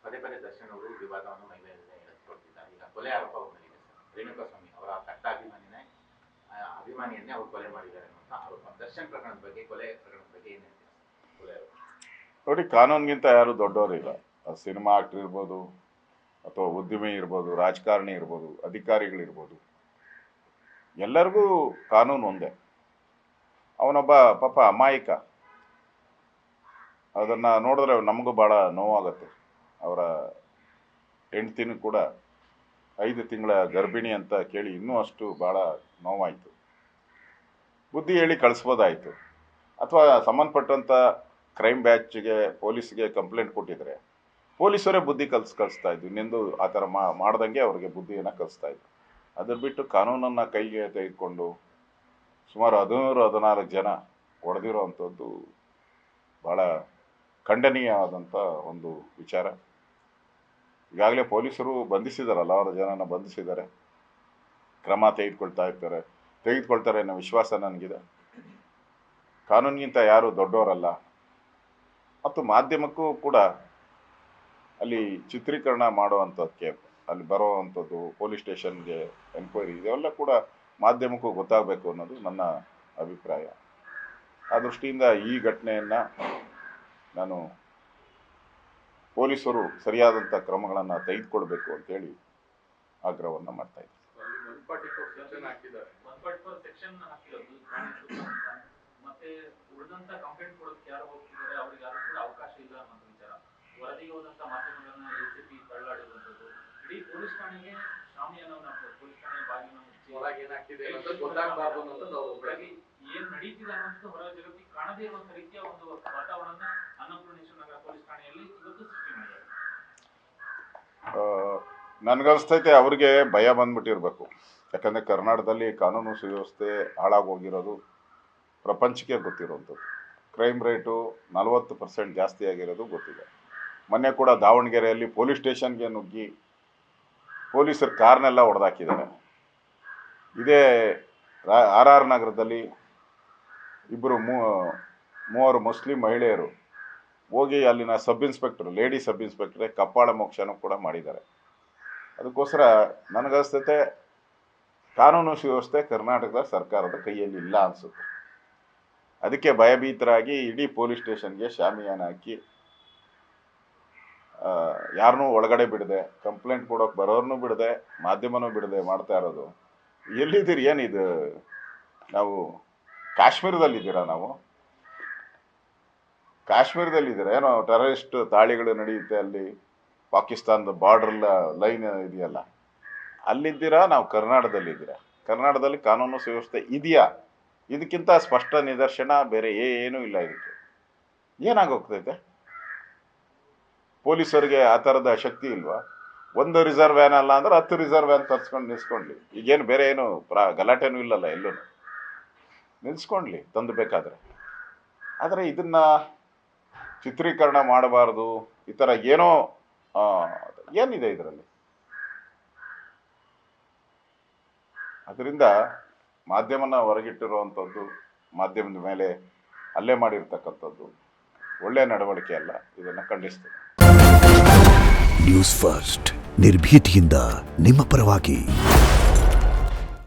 ಪದೇ ಪದೇ ದರ್ಶನ್ ಅವರು ವಿವಾದವನ್ನು ಮೈ ಮೇಲೆ ಎತ್ಕೊಳ್ತಿದ್ದಾರೆ. ಈಗ ಕೊಲೆ ಆರೋಪ ಬಂದಿದೆ ಸರ್. ರೇಣುಕಾಸ್ವಾಮಿ ಅವರ ಕಟ್ಟ ಅಭಿಮಾನಿಯನ್ನೇ ಅವರು ಕೊಲೆ ಮಾಡಿದ್ದಾರೆ ಅಂತ ಆರೋಪ. ದರ್ಶನ್ ಪ್ರಕರಣದ ಬಗ್ಗೆ, ಕೊಲೆ ಪ್ರಕರಣದ ಬಗ್ಗೆ ಏನು ಹೇಳ್ತೀರಾ ಕೊಲೆ ಅವರು? ನೋಡಿ, ಕಾನೂನಿಗಿಂತ ಯಾರು ದೊಡ್ಡವರಿಲ್ಲ. ಸಿನಿಮಾ ಆಕ್ಟರ್ ಇರ್ಬೋದು, ಅಥವಾ ಉದ್ಯಮಿ ಇರ್ಬೋದು, ರಾಜಕಾರಣಿ ಇರ್ಬೋದು, ಅಧಿಕಾರಿಗಳಿರ್ಬೋದು, ಎಲ್ಲರಿಗೂ ಕಾನೂನು ಒಂದೇ. ಅವನೊಬ್ಬ ಪಾಪ ಅಮಾಯಕ. ಅದನ್ನು ನೋಡಿದ್ರೆ ನಮಗೂ ಭಾಳ ನೋವಾಗುತ್ತೆ. ಅವರ ಹೆಂಡ್ತಿನೂ ಕೂಡ 5 ತಿಂಗಳ ಗರ್ಭಿಣಿ ಅಂತ ಕೇಳಿ ಇನ್ನೂ ಅಷ್ಟು ಭಾಳ ನೋವಾಯಿತು. ಬುದ್ಧಿ ಹೇಳಿ ಕಳಿಸ್ಬೋದಾಯಿತು, ಅಥವಾ ಸಂಬಂಧಪಟ್ಟಂಥ ಕ್ರೈಮ್ ಬ್ಯಾಚ್ಗೆ, ಪೊಲೀಸ್ಗೆ ಕಂಪ್ಲೇಂಟ್ ಕೊಟ್ಟಿದ್ರೆ ಪೊಲೀಸರೇ ಬುದ್ಧಿ ಕಲಿಸ್ತಾ ಇದ್ವಿ. ಇನ್ನೆಂದು ಆ ಥರ ಮಾಡ್ದಂಗೆ ಅವ್ರಿಗೆ ಬುದ್ಧಿಯನ್ನು ಕಲಿಸ್ತಾ ಇದ್ರು. ಅದ್ರ ಬಿಟ್ಟು ಕಾನೂನನ್ನು ಕೈಗೆ ತೆಗೆದುಕೊಂಡು ಸುಮಾರು 14 ಜನ ಹೊಡೆದಿರೋ ಅಂಥದ್ದು ಭಾಳ ಖಂಡನೀಯವಾದಂಥ ಒಂದು ವಿಚಾರ. ಈಗಾಗಲೇ ಪೊಲೀಸರು ಬಂಧಿಸಿದಾರಲ್ಲ, 6 ಜನನ ಬಂಧಿಸಿದ್ದಾರೆ. ಕ್ರಮ ತೆಗೆದುಕೊಳ್ತಾರೆ ಅನ್ನೋ ವಿಶ್ವಾಸ ನನಗಿದೆ. ಕಾನೂನಿಗಿಂತ ಯಾರು ದೊಡ್ಡವರಲ್ಲ. ಮತ್ತು ಮಾಧ್ಯಮಕ್ಕೂ ಕೂಡ ಅಲ್ಲಿ ಚಿತ್ರೀಕರಣ ಮಾಡುವಂಥದ್ದಕ್ಕೆ, ಅಲ್ಲಿ ಬರೋವಂಥದ್ದು, ಪೊಲೀಸ್ ಸ್ಟೇಷನ್ಗೆ ಎನ್ಕ್ವೈರಿ, ಇದೆಲ್ಲ ಕೂಡ ಮಾಧ್ಯಮಕ್ಕೂ ಗೊತ್ತಾಗಬೇಕು ಅನ್ನೋದು ನನ್ನ ಅಭಿಪ್ರಾಯ. ಆ ದೃಷ್ಟಿಯಿಂದ ಈ ಘಟನೆಯನ್ನು ನಾನು ಪೊಲೀಸರು ಸರಿಯಾದಂಥ ಕ್ರಮಗಳನ್ನು ತೆಗೆದುಕೊಳ್ಬೇಕು ಅಂತೇಳಿ ಆಗ್ರಹವನ್ನು ಮಾಡ್ತಾ ಇದ್ದೀನಿ. ನನಗನ್ಸ್ತೈತೆ ಅವ್ರಿಗೆ ಭಯ ಬಂದ್ಬಿಟ್ಟಿರ್ಬೇಕು. ಯಾಕಂದರೆ ಕರ್ನಾಟಕದಲ್ಲಿ ಕಾನೂನು ಸುವ್ಯವಸ್ಥೆ ಹಾಳಾಗೋಗಿರೋದು ಪ್ರಪಂಚಕ್ಕೆ ಗೊತ್ತಿರೋವಂಥದ್ದು. ಕ್ರೈಮ್ ರೇಟು 40% ಜಾಸ್ತಿ ಆಗಿರೋದು ಗೊತ್ತಿದೆ. ಮೊನ್ನೆ ಕೂಡ ದಾವಣಗೆರೆಯಲ್ಲಿ ಪೊಲೀಸ್ ಸ್ಟೇಷನ್ಗೆ ನುಗ್ಗಿ ಪೊಲೀಸರು ಕಾರ್ನೆಲ್ಲ ಹೊಡೆದಾಕಿದ್ದಾರೆ. ಇದೇ RR ನಗರದಲ್ಲಿ ಮೂವರು ಮುಸ್ಲಿಂ ಮಹಿಳೆಯರು ಹೋಗಿ ಅಲ್ಲಿನ ಲೇಡಿ ಸಬ್ ಇನ್ಸ್ಪೆಕ್ಟ್ರೆ ಕಪ್ಪಾಳ ಮೋಕ್ಷನೂ ಕೂಡ ಮಾಡಿದ್ದಾರೆ. ಅದಕ್ಕೋಸ್ಕರ ನನಗನ್ಸ್ತೈತೆ ಕಾನೂನು ಸುವ್ಯವಸ್ಥೆ ಕರ್ನಾಟಕದ ಸರ್ಕಾರದ ಕೈಯಲ್ಲಿ ಇಲ್ಲ ಅನಿಸುತ್ತೆ. ಅದಕ್ಕೆ ಭಯಭೀತರಾಗಿ ಇಡೀ ಪೊಲೀಸ್ ಸ್ಟೇಷನ್ಗೆ ಶಾಮಿಯಾನ ಹಾಕಿ ಯಾರನ್ನೂ ಒಳಗಡೆ ಬಿಡದೆ, ಕಂಪ್ಲೇಂಟ್ ಕೊಡೋಕೆ ಬರೋರ್ನೂ ಬಿಡದೆ, ಮಾಧ್ಯಮನೂ ಬಿಡದೆ ಮಾಡ್ತಾ ಇರೋದು. ಎಲ್ಲಿದ್ದೀರಿ? ಏನಿದು? ನಾವು ಕಾಶ್ಮೀರದಲ್ಲಿದ್ದೀರಾ? ಕಾಶ್ಮೀರದಲ್ಲಿದ್ದೀರಾ? ಏನೋ ಟೆರರಿಸ್ಟ್ ದಾಳಿಗಳು ನಡೆಯುತ್ತೆ ಅಲ್ಲಿ, ಪಾಕಿಸ್ತಾನದ ಬಾರ್ಡರ್ ಲೈನ್ ಇದೆಯಲ್ಲ, ಅಲ್ಲಿದ್ದೀರಾ? ನಾವು ಕರ್ನಾಟಕದಲ್ಲಿದ್ದೀರಾ? ಕರ್ನಾಟಕದಲ್ಲಿ ಕಾನೂನು ಸುವ್ಯವಸ್ಥೆ ಇದೆಯಾ? ಇದಕ್ಕಿಂತ ಸ್ಪಷ್ಟ ನಿದರ್ಶನ ಬೇರೆ ಏನೂ ಇಲ್ಲ. ಇದಕ್ಕೆ ಏನಾಗೋಗ್ತೈತೆ? ಪೊಲೀಸರಿಗೆ ಆ ಥರದ ಶಕ್ತಿ ಇಲ್ವಾ? 1 ರಿಸರ್ವ್ ವ್ಯಾನ್ ಅಲ್ಲ ಅಂದ್ರೆ 10 ರಿಸರ್ವ್ ವ್ಯಾನ್ ತರಿಸ್ಕೊಂಡು ನಿಲ್ಸ್ಕೊಂಡ್ಲಿ. ಈಗೇನು ಬೇರೆ ಏನು ಗಲಾಟೆನೂ ಇಲ್ಲಲ್ಲ, ಎಲ್ಲೂ ನಿಲ್ಸ್ಕೊಂಡ್ಲಿ ತಂದು ಬೇಕಾದರೆ. ಆದರೆ ಇದನ್ನು ಚಿತ್ರೀಕರಣ ಮಾಡಬಾರ್ದು, ಈ ಥರ ಏನೋ ಏನಿದೆ ಇದರಲ್ಲಿ? ಅದರಿಂದ ಮಾಧ್ಯಮನ ಹೊರಗಿಟ್ಟಿರುವಂಥದ್ದು, ಮಾಧ್ಯಮದ ಮೇಲೆ ಹಲ್ಲೆ ಮಾಡಿರ್ತಕ್ಕಂಥದ್ದು ಒಳ್ಳೆಯ ನಡವಳಿಕೆ ಅಲ್ಲ. ಇದನ್ನು ಖಂಡಿಸ್ತೀನಿ. ನ್ಯೂಸ್ ಫಸ್ಟ್, ನಿರ್ಭೀತಿಯಿಂದ ನಿಮ್ಮ ಪರವಾಗಿ.